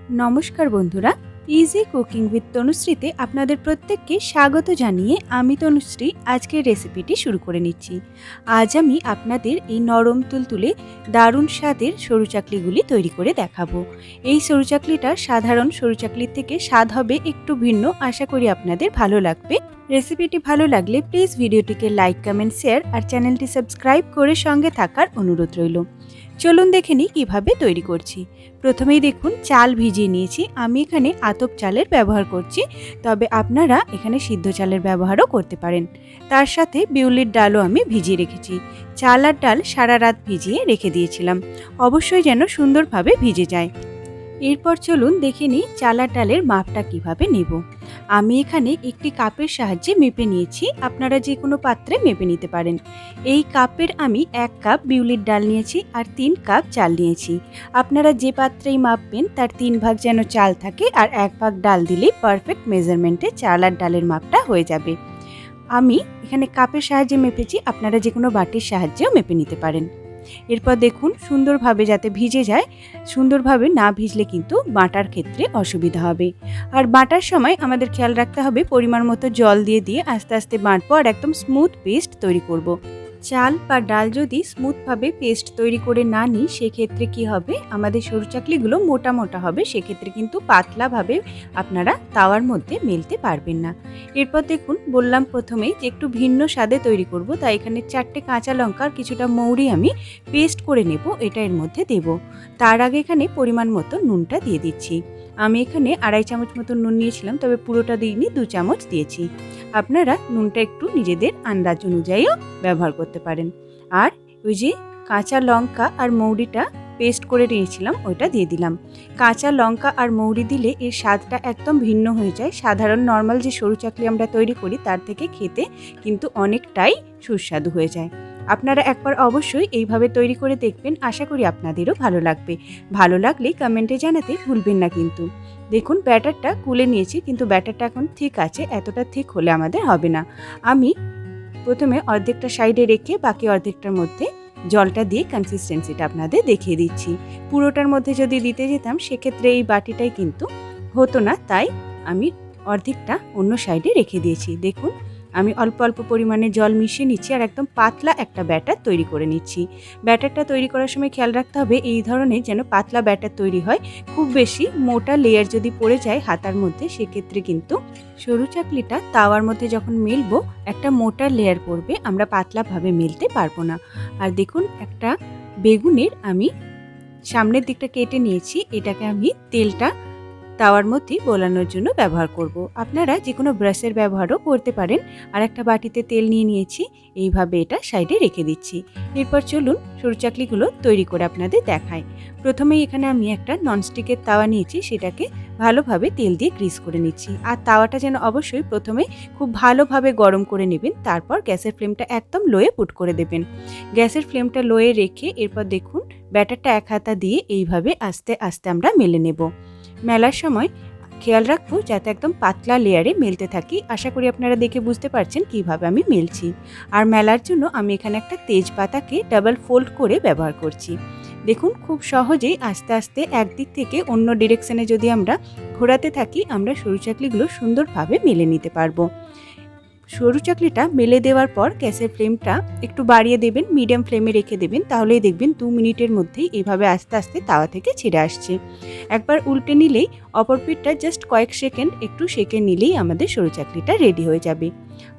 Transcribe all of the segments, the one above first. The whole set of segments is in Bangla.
নমস্কার বন্ধুরা, ইজি কুকিং উইথ তনুশ্রীতে আপনাদের প্রত্যেককে স্বাগত জানিয়ে আমি তনুশ্রী আজকের রেসিপিটি শুরু করে নিচ্ছি। আজ আমি আপনাদের এই নরম তুলতুলে দারুণ স্বাদের সরু চাকলিগুলি তৈরি করে দেখাবো। এই সরু চাকলিটা সাধারণ সরু চাকলির থেকে স্বাদ হবে একটু ভিন্ন। আশা করি আপনাদের ভালো লাগবে। রেসিপিটি ভালো লাগলে প্লিজ ভিডিওটিকে লাইক, কমেন্ট, শেয়ার আর চ্যানেলটি সাবস্ক্রাইব করে সঙ্গে থাকার অনুরোধ রইল। চলুন দেখে নিই কীভাবে তৈরি করছি। প্রথমেই দেখুন চাল ভিজিয়ে নিয়েছি। আমি এখানে আতপ চালের ব্যবহার করছি, তবে আপনারা এখানে সিদ্ধ চালের ব্যবহারও করতে পারেন। তার সাথে বিউলির ডালও আমি ভিজিয়ে রেখেছি। চাল আর ডাল সারা রাত ভিজিয়ে রেখে দিয়েছিলাম, অবশ্যই যেন সুন্দরভাবে ভিজে যায়। এরপর চলুন দেখে নিই চাল আর ডালের মাপটা কিভাবে নেব। আমি এখানে একটি কাপের সাহায্যে মেপে নিয়েছি, আপনারা যে কোনো পাত্রে মেপে নিতে পারেন। এই কাপের আমি 1 কাপ বিউলির ডাল নিয়েছি আর 3 কাপ চাল নিয়েছি। আপনারা যে পাত্রেই মাপবেন তার 3 ভাগ যেন চাল থাকে আর 1 ভাগ ডাল দিলেই পারফেক্ট মেজারমেন্টে চাল আর ডালের মাপটা হয়ে যাবে। আমি এখানে কাপের সাহায্যে মেপেছি, আপনারা যে কোনো বাটির সাহায্যেও মেপে নিতে পারেন। এরপর দেখুন সুন্দরভাবে যাতে ভিজে যায়, সুন্দরভাবে না ভিজলে কিন্তু বাটার ক্ষেত্রে অসুবিধা হবে। আর বাটার সময় আমাদের খেয়াল রাখতে হবে পরিমাণ মতো জল দিয়ে আস্তে আস্তে বাটবো আর একদম স্মুথ পেস্ট তৈরি করব। চাল বা ডাল যদি স্মুথভাবে পেস্ট তৈরি করে না নিই, সেক্ষেত্রে কি হবে, আমাদের সরু চাকলিগুলো মোটা মোটা হবে, সেক্ষেত্রে কিন্তু পাতলাভাবে আপনারা তাওয়ার মধ্যে মেলতে পারবেন না। এরপর দেখুন বললাম প্রথমেই যে একটু ভিন্ন স্বাদে তৈরি করব, তাই এখানে 4টে কাঁচা লঙ্কা আর কিছুটা মৌরি আমি পেস্ট করে নেব, এটা এর মধ্যে দেব। তার আগে এখানে পরিমাণ মতো নুনটা দিয়ে দিচ্ছি। আমি এখানে 2.5 চামচ মতো নুন নিয়েছিলাম, তবে পুরোটা দিইনি, 2 চামচ দিয়েছি। আপনারা নুনটা একটু নিজেদের আন্দাজ অনুযায়ীও ব্যবহার করতে পারেন। আর ওই যে কাঁচা লঙ্কা আর মৌরিটা পেস্ট করে নিয়েছিলাম ওইটা দিয়ে দিলাম। কাঁচা লঙ্কা আর মৌরি দিলে এর স্বাদটা একদম ভিন্ন হয়ে যায়। সাধারণ নর্মাল যে সরু চাকলি আমরা তৈরি করি তার থেকে খেতে কিন্তু অনেকটাই সুস্বাদু হয়ে যায়। আপনারা একবার অবশ্যই এইভাবে তৈরি করে দেখবেন, আশা করি আপনাদেরও ভালো লাগবে। ভালো লাগলে কমেন্টে জানাতে ভুলবেন না কিন্তু। দেখুন ব্যাটারটা গুলে নিয়েছি, কিন্তু ব্যাটারটা এখন ঠিক আছে, এতটা ঠিক হলে আমাদের হবে না। আমি প্রথমে অর্ধেকটা সাইডে রেখে বাকি অর্ধেকটার মধ্যে জলটা দিয়ে কনসিস্টেন্সিটা আপনাদের দেখিয়ে দিচ্ছি। পুরোটার মধ্যে যদি দিতে যেতাম সেক্ষেত্রে এই বাটিটাই কিন্তু হতো না, তাই আমি অর্ধেকটা অন্য সাইডে রেখে দিয়েছি। দেখুন আমি অল্প অল্প পরিমাণে জল মিশিয়ে নিচ্ছি আর একদম পাতলা একটা ব্যাটার তৈরি করে নিচ্ছি। ব্যাটারটা তৈরি করার সময় খেয়াল রাখতে হবে এই ধরনের যেন পাতলা ব্যাটার তৈরি হয়। খুব বেশি মোটা লেয়ার যদি পড়ে যায় হাতার মধ্যে, সেক্ষেত্রে কিন্তু সরু চাকলিটা তাওয়ার মধ্যে যখন মেলবো একটা মোটা লেয়ার পড়বে, আমরা পাতলাভাবে মেলতে পারবো না। আর দেখুন একটা বেগুনের আমি সামনের দিকটা কেটে নিয়েছি, এটাকে আমি তেলটা তাওয়ার মধ্যে বোলানোর জন্য ব্যবহার করব। আপনারা যে কোনো ব্রাশের ব্যবহারও করতে পারেন। আর একটা বাটিতে তেল নিয়ে নিয়েছি, এইভাবে এটা সাইডে রেখে দিচ্ছি। এরপর চলুন সরু চাকলিগুলো তৈরি করে আপনাদের দেখাই। প্রথমেই এখানে আমি একটা ননস্টিকের তাওয়া নিয়েছি, সেটাকে ভালোভাবে তেল দিয়ে গ্রিস করে নিচ্ছি। আর তাওয়াটা যেন অবশ্যই প্রথমে খুব ভালোভাবে গরম করে নেবেন, তারপর গ্যাসের ফ্লেমটা একদম লোয়ে পুট করে দেবেন। গ্যাসের ফ্লেমটা লোয়ে রেখে এরপর দেখুন ব্যাটারটা এক হাতা দিয়ে এইভাবে আস্তে আস্তে আমরা মেলে নেব। মেলার সময় খেয়াল রাখবো যাতে একদম পাতলা লেয়ারে মেলতে থাকি। আশা করি আপনারা দেখে বুঝতে পারছেন কিভাবে আমি মেলছি। আর মেলার জন্য আমি এখানে একটা তেজপাতাকে ডাবল ফোল্ড করে ব্যবহার করছি। দেখুন খুব সহজেই আস্তে আস্তে একদিক থেকে অন্য ডিরেকশনে যদি আমরা ঘোরাতে থাকি, আমরা সরু চাকলিগুলো সুন্দরভাবে মেলে নিতে পারবো। সরু চাকলিটা মেলে দেওয়ার পর গ্যাসের ফ্লেমটা একটু বাড়িয়ে দেবেন, মিডিয়াম ফ্লেমে রেখে দেবেন, তাহলেই দেখবেন 2 মিনিটের মধ্যেই এইভাবে আস্তে আস্তে তাওয়া থেকে ছেড়ে আসছে। একবার উল্টে নিলেই অপর পিঠটা জাস্ট কয়েক সেকেন্ড একটু সেঁকে নিলেই আমাদের সরু চাকলিটা রেডি হয়ে যাবে।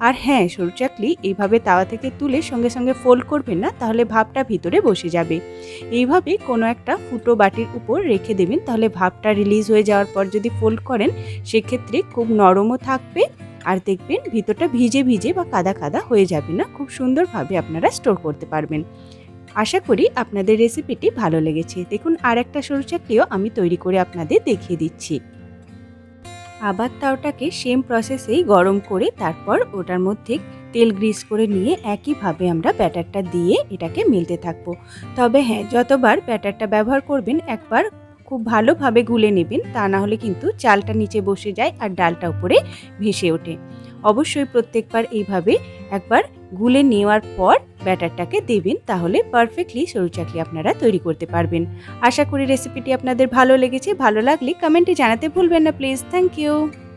আর হ্যাঁ, সরু চাকলি এইভাবে তাওয়া থেকে তুলে সঙ্গে সঙ্গে ফোল্ড করবেন না, তাহলে ভাপটা ভিতরে বসে যাবে। এইভাবে কোনো একটা ফুটো বাটির উপর রেখে দেবেন, তাহলে ভাপটা রিলিজ হয়ে যাওয়ার পর যদি ফোল্ড করেন সেক্ষেত্রে খুব নরমও থাকবে আর দেখবেন ভিতরটা ভিজে ভিজে বা কাদা কাদা হয়ে যাবে না, খুব সুন্দরভাবে আপনারা স্টোর করতে পারবেন। আশা করি আপনাদের রেসিপিটি ভালো লেগেছে। দেখুন আর একটা সরু চাকলিও আমি তৈরি করে আপনাদের দেখিয়ে দিচ্ছি। আবার তাওটাকে সেম প্রসেসেই গরম করে তারপর ওটার মধ্যে তেল গ্রিস করে নিয়ে একইভাবে আমরা ব্যাটারটা দিয়ে এটাকে মেলতে থাকবো। তবে হ্যাঁ, যতবার ব্যাটারটা ব্যবহার করবেন একবার খুব ভালোভাবে গুলে নেবেন, তা না হলে কিন্তু চালটা নিচে বসে যায় আর ডালটা উপরে ভেসে ওঠে। অবশ্যই প্রত্যেকবার এইভাবে একবার গুলে নেওয়ার পর ব্যাটারটাকে দেবেন, তাহলে পারফেক্টলি সরু চাকলি আপনারা তৈরি করতে পারবেন। আশা করি রেসিপিটি আপনাদের ভালো লেগেছে। ভালো লাগলে কমেন্টে জানাতে ভুলবেন না প্লিজ। Thank you.